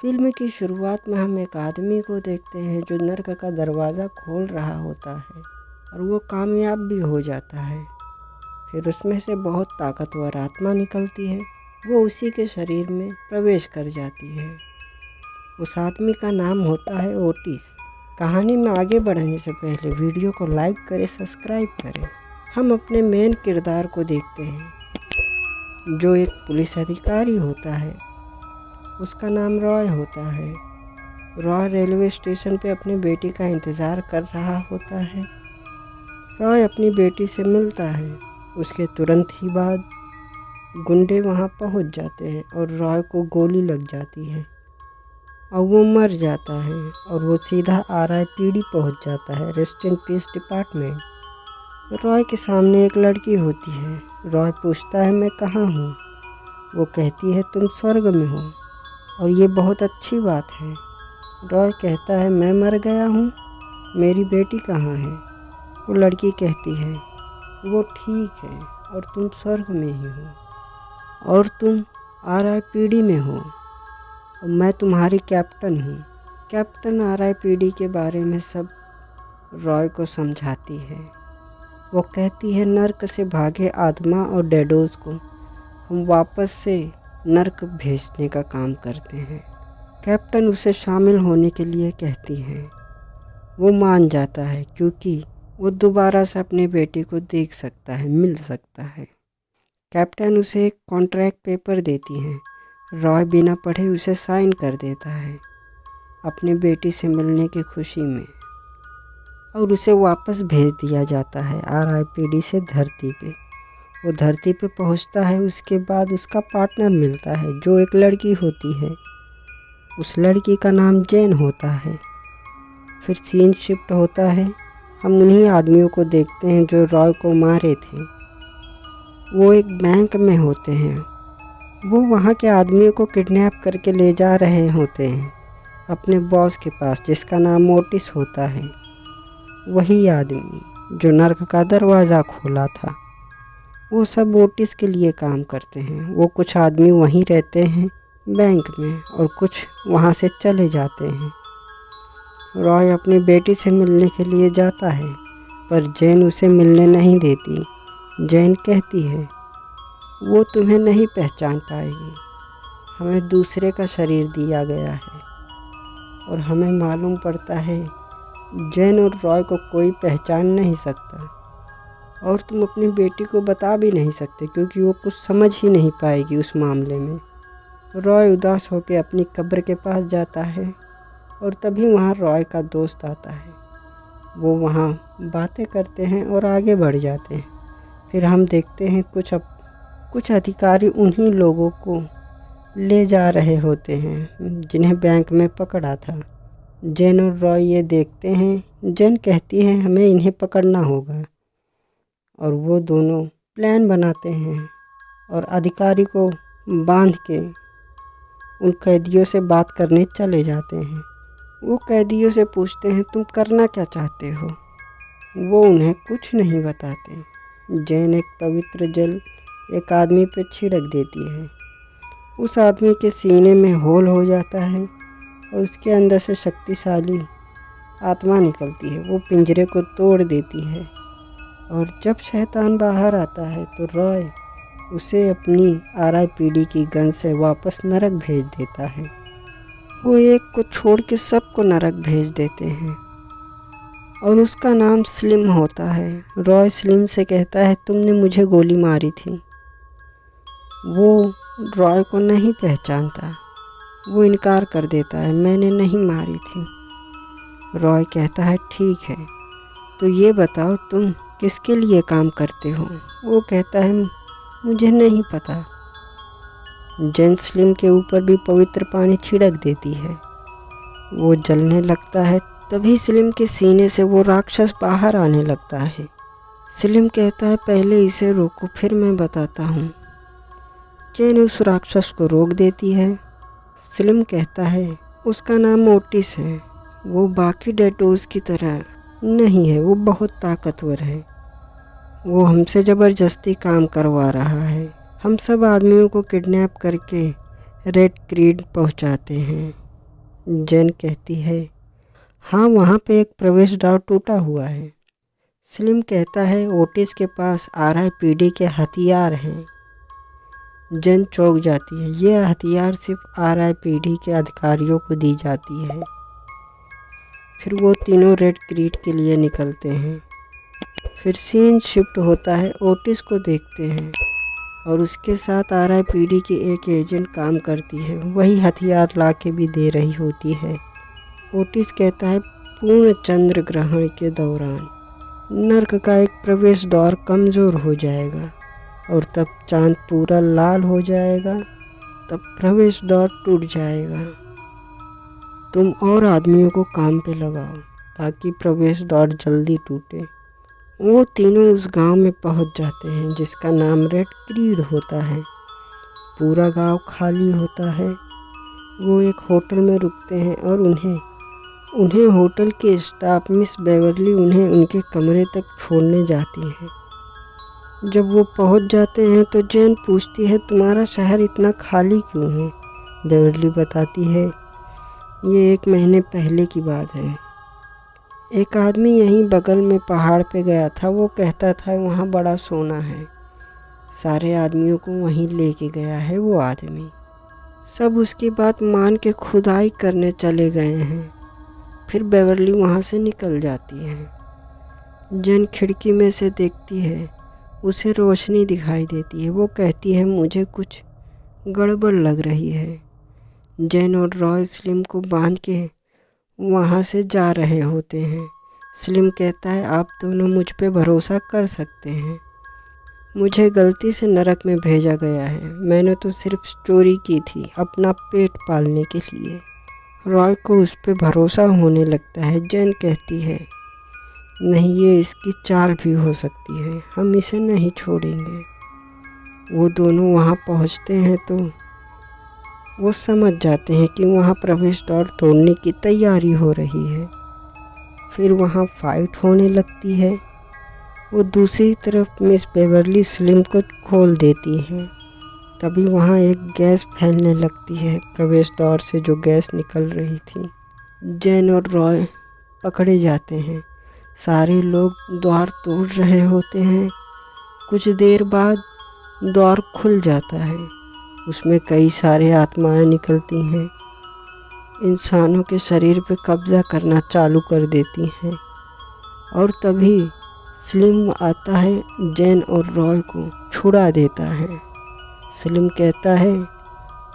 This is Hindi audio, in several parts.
फिल्म की शुरुआत में हम एक आदमी को देखते हैं जो नर्क का दरवाज़ा खोल रहा होता है और वो कामयाब भी हो जाता है। फिर उसमें से बहुत ताकतवर आत्मा निकलती है, वो उसी के शरीर में प्रवेश कर जाती है। उस आदमी का नाम होता है ओटिस। कहानी में आगे बढ़ने से पहले वीडियो को लाइक करें, सब्सक्राइब करें। हम अपने मेन किरदार को देखते हैं जो एक पुलिस अधिकारी होता है। उसका नाम रॉय होता है। रॉय रेलवे स्टेशन पे अपनी बेटी का इंतज़ार कर रहा होता है। रॉय अपनी बेटी से मिलता है। उसके तुरंत ही बाद गुंडे वहाँ पहुँच जाते हैं और रॉय को गोली लग जाती है और वो मर जाता है और वो सीधा RIPD पहुँच जाता है, rest in peace department. Roy के सामने एक लड़की होती है। रॉय पूछता है मैं कहाँ हूँ? वो कहती है तुम स्वर्ग में हो और ये बहुत अच्छी बात है। रॉय कहता है मैं मर गया हूँ, मेरी बेटी कहाँ है? वो लड़की कहती है वो ठीक है और तुम स्वर्ग में ही हो और तुम RIPD में हो और मैं तुम्हारी कैप्टन हूँ। कैप्टन RIPD के बारे में सब रॉय को समझाती है। वो कहती है नर्क से भागे आत्मा और डेडोज को हम वापस से नर्क भेजने का काम करते हैं। कैप्टन उसे शामिल होने के लिए कहती है। वो मान जाता है क्योंकि वो दोबारा से अपनी बेटी को देख सकता है, मिल सकता है। कैप्टन उसे एक कॉन्ट्रैक्ट पेपर देती है। रॉय बिना पढ़े उसे साइन कर देता है अपनी बेटी से मिलने की खुशी में और उसे वापस भेज दिया जाता है RIPD से धरती पे। वो धरती पे पहुंचता है। उसके बाद उसका पार्टनर मिलता है जो एक लड़की होती है। उस लड़की का नाम जेन होता है। फिर सीन शिफ्ट होता है। हम उन्हीं आदमियों को देखते हैं जो रॉय को मारे थे। वो एक बैंक में होते हैं। वो वहाँ के आदमियों को किडनैप करके ले जा रहे होते हैं अपने बॉस के पास जिसका नाम ओटिस होता है। वही आदमी जो नर्क का दरवाज़ा खोला था। वो सब ओटिस के लिए काम करते हैं। वो कुछ आदमी वहीं रहते हैं बैंक में और कुछ वहाँ से चले जाते हैं। रॉय अपनी बेटी से मिलने के लिए जाता है पर जेन उसे मिलने नहीं देती। जेन कहती है वो तुम्हें नहीं पहचान पाएगी, हमें दूसरे का शरीर दिया गया है। और हमें मालूम पड़ता है जेन और रॉय को कोई पहचान नहीं सकता और तुम अपनी बेटी को बता भी नहीं सकते क्योंकि वो कुछ समझ ही नहीं पाएगी उस मामले में। रॉय उदास होकर अपनी कब्र के पास जाता है और तभी वहाँ रॉय का दोस्त आता है। वो वहाँ बातें करते हैं और आगे बढ़ जाते हैं। फिर हम देखते हैं कुछ अधिकारी उन्हीं लोगों को ले जा रहे होते हैं जिन्हें बैंक में पकड़ा था। जेन और रॉय ये देखते हैं। जेन कहती है हमें इन्हें पकड़ना होगा और वो दोनों प्लान बनाते हैं और अधिकारी को बांध के उन कैदियों से बात करने चले जाते हैं। वो कैदियों से पूछते हैं तुम करना क्या चाहते हो? वो उन्हें कुछ नहीं बताते। जेन एक पवित्र जल एक आदमी पे छिड़क देती है। उस आदमी के सीने में होल हो जाता है और उसके अंदर से शक्तिशाली आत्मा निकलती है। वो पिंजरे को तोड़ देती है और जब शैतान बाहर आता है तो रॉय उसे अपनी RIPD की गन से वापस नरक भेज देता है। वो एक को छोड़ के सबको नरक भेज देते हैं और उसका नाम स्लिम होता है। रॉय स्लिम से कहता है तुमने मुझे गोली मारी थी। वो रॉय को नहीं पहचानता। वो इनकार कर देता है मैंने नहीं मारी थी। रॉय कहता है ठीक है तो ये बताओ तुम किसके लिए काम करते हो? वो कहता है मुझे नहीं पता। जेन स्लिम के ऊपर भी पवित्र पानी छिड़क देती है। वो जलने लगता है। तभी स्लिम के सीने से वो राक्षस बाहर आने लगता है। स्लिम कहता है पहले इसे रोको फिर मैं बताता हूँ। जेन उस राक्षस को रोक देती है। स्लिम कहता है उसका नाम ओटिस है। वो बाकी डेडोज की तरह नहीं है, वो बहुत ताकतवर है। वो हमसे ज़बरदस्ती काम करवा रहा है। हम सब आदमियों को किडनैप करके रेड क्रीड पहुंचाते हैं जैन कहती है, हाँ वहाँ पे एक प्रवेश द्वार टूटा हुआ है। स्लिम कहता है, ओटिस के पास RIPD के हथियार हैं। जैन चौंक जाती है, ये हथियार सिर्फ RIPD के अधिकारियों को दी जाती है। फिर वो तीनों रेड क्रीट के लिए निकलते हैं। फिर सीन शिफ्ट होता है, ओटिस को देखते हैं और उसके साथ RIPD की एक एजेंट काम करती है, वही हथियार ला के भी दे रही होती है। ओटिस कहता है, पूर्ण चंद्र ग्रहण के दौरान नर्क का एक प्रवेश द्वार कमज़ोर हो जाएगा और तब चांद पूरा लाल हो जाएगा, तब प्रवेश द्वार टूट जाएगा। तुम और आदमियों को काम पे लगाओ ताकि प्रवेश द्वार जल्दी टूटे। वो तीनों उस गांव में पहुंच जाते हैं जिसका नाम रेड क्रीड होता है। पूरा गांव खाली होता है। वो एक होटल में रुकते हैं और उन्हें होटल के स्टाफ मिस बेवरली उन्हें उनके कमरे तक छोड़ने जाती है। जब वो पहुंच जाते हैं तो जैन पूछती है, तुम्हारा शहर इतना खाली क्यों है? बेवरली बताती है, ये 1 महीने पहले की बात है। एक आदमी यहीं बगल में पहाड़ पे गया था, वो कहता था वहाँ बड़ा सोना है। सारे आदमियों को वहीं लेके गया है वो आदमी। सब उसकी बात मान के खुदाई करने चले गए हैं। फिर बेवरली वहाँ से निकल जाती है। जैन खिड़की में से देखती है, उसे रोशनी दिखाई देती है। वो कहती है, मुझे कुछ गड़बड़ लग रही है। जैन और रॉय स्लिम को बांध के वहाँ से जा रहे होते हैं। स्लिम कहता है, आप दोनों मुझ पे भरोसा कर सकते हैं। मुझे गलती से नरक में भेजा गया है। मैंने तो सिर्फ चोरी की थी अपना पेट पालने के लिए। रॉय को उस पे भरोसा होने लगता है। जैन कहती है, नहीं, ये इसकी चाल भी हो सकती है, हम इसे नहीं छोड़ेंगे। वो दोनों वहाँ पहुँचते हैं तो वो समझ जाते हैं कि वहाँ प्रवेश द्वार तोड़ने की तैयारी हो रही है। फिर वहाँ फाइट होने लगती है। वो दूसरी तरफ मिस बेवरली स्लिम को खोल देती है। तभी वहाँ एक गैस फैलने लगती है प्रवेश द्वार से, जो गैस निकल रही थी। जैन और रॉय पकड़े जाते हैं। सारे लोग द्वार तोड़ रहे होते हैं। कुछ देर बाद द्वार खुल जाता है। उसमें कई सारे आत्माएं निकलती हैं, इंसानों के शरीर पे कब्जा करना चालू कर देती हैं। और तभी स्लिम आता है, जैन और रॉय को छुड़ा देता है। स्लिम कहता है,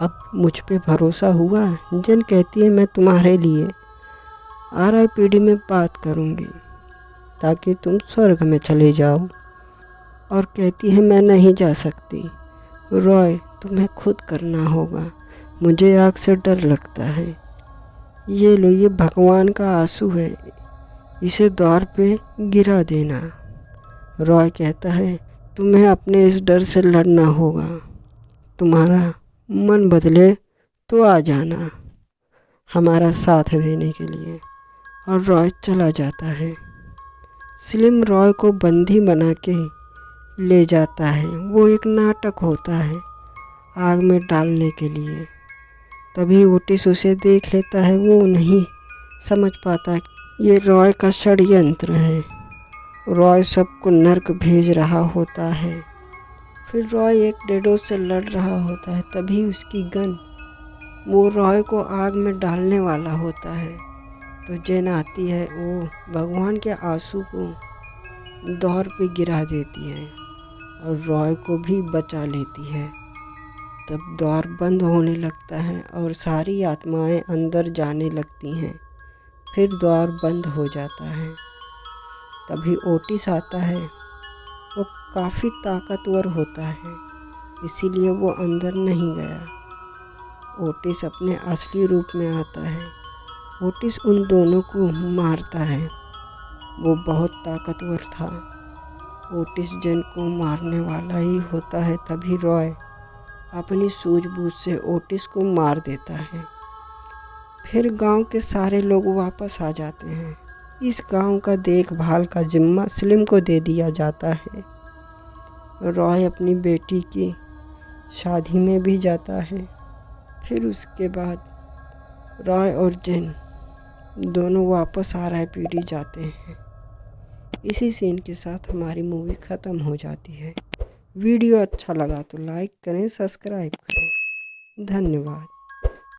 अब मुझ पे भरोसा हुआ? जैन कहती है, मैं तुम्हारे लिए RIPD में बात करूँगी ताकि तुम स्वर्ग में चले जाओ। और कहती है, मैं नहीं जा सकती। रॉय, तुम्हें खुद करना होगा, मुझे आग से डर लगता है। ये लो, ये भगवान का आंसू है, इसे द्वार पे गिरा देना। रॉय कहता है, तुम्हें अपने इस डर से लड़ना होगा। तुम्हारा मन बदले तो आ जाना हमारा साथ देने के लिए। और रॉय चला जाता है। स्लिम रॉय को बंदी बना के ले जाता है। वो एक नाटक होता है आग में डालने के लिए। तभी ओटिस उसे देख लेता है। वो नहीं समझ पाता ये रॉय का षड्यंत्र है। रॉय सबको नर्क भेज रहा होता है। फिर रॉय एक डेडो से लड़ रहा होता है। तभी उसकी गन वो रॉय को आग में डालने वाला होता है। तो जैन आती है, वो भगवान के आंसू को द्वार पे गिरा देती है और रॉय को भी बचा लेती है। तब द्वार बंद होने लगता है और सारी आत्माएं अंदर जाने लगती हैं। फिर द्वार बंद हो जाता है। तभी ओटिस आता है। वो काफ़ी ताकतवर होता है, इसीलिए वो अंदर नहीं गया। ओटिस अपने असली रूप में आता है। ओटिस उन दोनों को मारता है। वो बहुत ताकतवर था। ओटिस जैन को मारने वाला ही होता है। तभी रॉय अपनी सूझबूझ से ओटिस को मार देता है। फिर गांव के सारे लोग वापस आ जाते हैं। इस गांव का देखभाल का जिम्मा स्लिम को दे दिया जाता है। रॉय अपनी बेटी की शादी में भी जाता है। फिर उसके बाद रॉय और जेन दोनों वापस RIPD जाते हैं। इसी सीन के साथ हमारी मूवी ख़त्म हो जाती है। वीडियो अच्छा लगा तो लाइक करें, सब्सक्राइब करें। धन्यवाद।